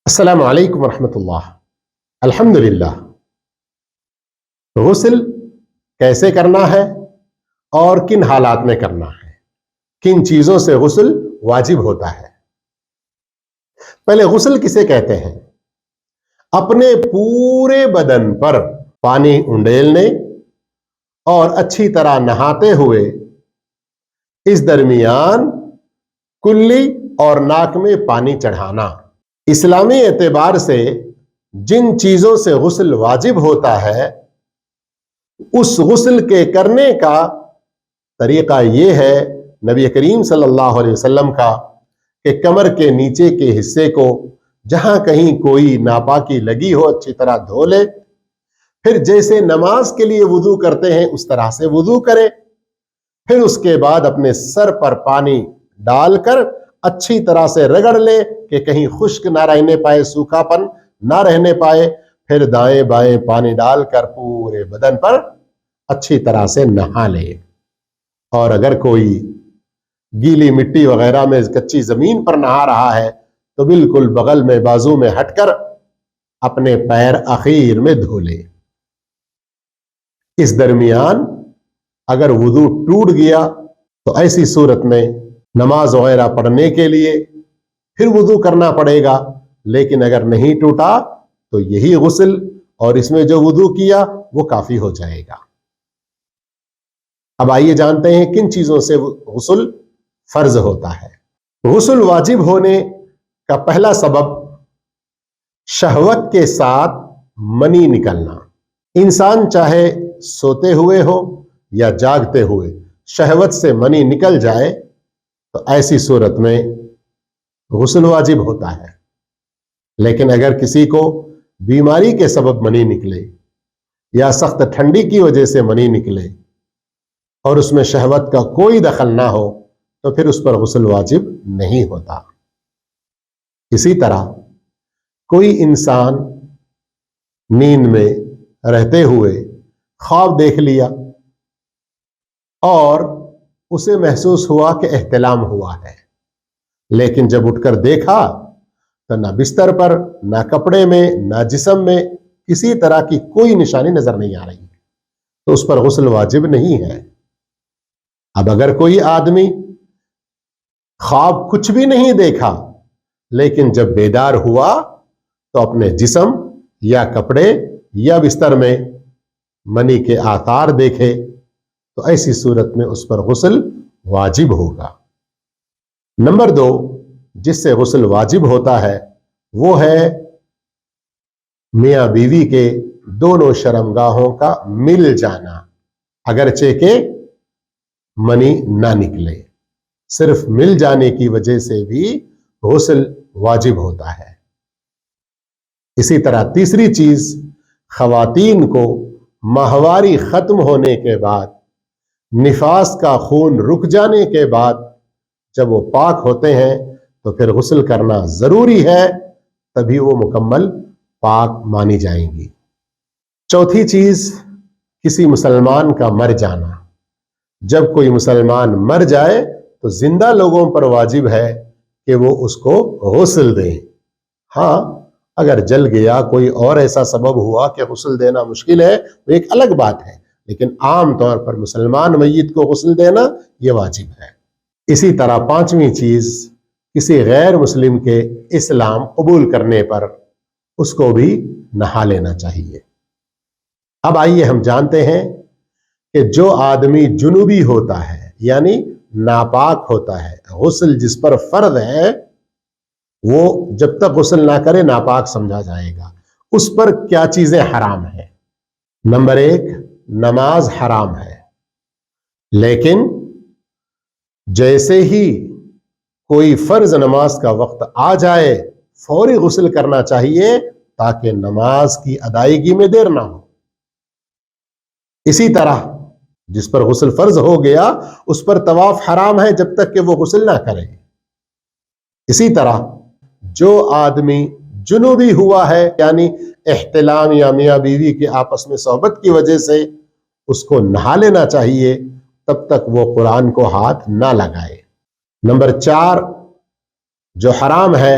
السلام علیکم ورحمۃ اللہ۔ الحمدللہ، غسل کیسے کرنا ہے اور کن حالات میں کرنا ہے، کن چیزوں سے غسل واجب ہوتا ہے۔ پہلے غسل کسے کہتے ہیں؟ اپنے پورے بدن پر پانی انڈیلنے اور اچھی طرح نہاتے ہوئے اس درمیان کلی اور ناک میں پانی چڑھانا۔ اسلامی اعتبار سے جن چیزوں سے غسل واجب ہوتا ہے اس غسل کے کرنے کا طریقہ یہ ہے نبی کریم صلی اللہ علیہ وسلم کا کہ کمر کے نیچے کے حصے کو جہاں کہیں کوئی ناپاکی لگی ہو اچھی طرح دھو لے، پھر جیسے نماز کے لیے وضو کرتے ہیں اس طرح سے وضو کرے، پھر اس کے بعد اپنے سر پر پانی ڈال کر اچھی طرح سے رگڑ لے کہ کہیں خشک نہ رہنے پائے، سوکھا پن نہ رہنے پائے، پھر دائیں بائیں پانی ڈال کر پورے بدن پر اچھی طرح سے نہا لے۔ اور اگر کوئی گیلی مٹی وغیرہ میں کچی زمین پر نہا رہا ہے تو بالکل بغل میں بازو میں ہٹ کر اپنے پیر اخیر میں دھو لے۔ اس درمیان اگر وضو ٹوٹ گیا تو ایسی صورت میں نماز وغیرہ پڑھنے کے لیے پھر وضو کرنا پڑے گا، لیکن اگر نہیں ٹوٹا تو یہی غسل اور اس میں جو وضو کیا وہ کافی ہو جائے گا۔ اب آئیے جانتے ہیں کن چیزوں سے غسل فرض ہوتا ہے۔ غسل واجب ہونے کا پہلا سبب شہوت کے ساتھ منی نکلنا۔ انسان چاہے سوتے ہوئے ہو یا جاگتے ہوئے شہوت سے منی نکل جائے تو ایسی صورت میں غسل واجب ہوتا ہے۔ لیکن اگر کسی کو بیماری کے سبب منی نکلے یا سخت ٹھنڈی کی وجہ سے منی نکلے اور اس میں شہوت کا کوئی دخل نہ ہو تو پھر اس پر غسل واجب نہیں ہوتا۔ اسی طرح کوئی انسان نیند میں رہتے ہوئے خواب دیکھ لیا اور اسے محسوس ہوا کہ احتلام ہوا ہے، لیکن جب اٹھ کر دیکھا تو نہ بستر پر، نہ کپڑے میں، نہ جسم میں کسی طرح کی کوئی نشانی نظر نہیں آ رہی، تو اس پر غسل واجب نہیں ہے۔ اب اگر کوئی آدمی خواب کچھ بھی نہیں دیکھا لیکن جب بیدار ہوا تو اپنے جسم یا کپڑے یا بستر میں منی کے آثار دیکھے تو ایسی صورت میں اس پر غسل واجب ہوگا۔ نمبر 2 جس سے غسل واجب ہوتا ہے وہ ہے میاں بیوی کے دونوں شرمگاہوں کا مل جانا، اگرچہ کہ منی نہ نکلے، صرف مل جانے کی وجہ سے بھی غسل واجب ہوتا ہے۔ اسی طرح تیسری چیز، خواتین کو ماہواری ختم ہونے کے بعد، نفاس کا خون رک جانے کے بعد جب وہ پاک ہوتے ہیں تو پھر غسل کرنا ضروری ہے، تبھی وہ مکمل پاک مانی جائیں گی۔ چوتھی چیز، کسی مسلمان کا مر جانا۔ جب کوئی مسلمان مر جائے تو زندہ لوگوں پر واجب ہے کہ وہ اس کو غسل دیں۔ ہاں، اگر جل گیا، کوئی اور ایسا سبب ہوا کہ غسل دینا مشکل ہے، وہ ایک الگ بات ہے، لیکن عام طور پر مسلمان میت کو غسل دینا یہ واجب ہے۔ اسی طرح 5ویں چیز، کسی غیر مسلم کے اسلام قبول کرنے پر اس کو بھی نہا لینا چاہیے۔ اب آئیے ہم جانتے ہیں کہ جو آدمی جنوبی ہوتا ہے یعنی ناپاک ہوتا ہے، غسل جس پر فرض ہے وہ جب تک غسل نہ کرے ناپاک سمجھا جائے گا۔ اس پر کیا چیزیں حرام ہیں؟ نمبر 1، نماز حرام ہے، لیکن جیسے ہی کوئی فرض نماز کا وقت آ جائے فوری غسل کرنا چاہیے تاکہ نماز کی ادائیگی میں دیر نہ ہو۔ اسی طرح جس پر غسل فرض ہو گیا اس پر طواف حرام ہے جب تک کہ وہ غسل نہ کرے۔ اسی طرح جو آدمی جنوبی ہوا ہے یعنی احتلام یا میاں بیوی کے آپس میں صحبت کی وجہ سے اس کو نہا لینا چاہیے، تب تک وہ قرآن کو ہاتھ نہ لگائے۔ نمبر 4 جو حرام ہے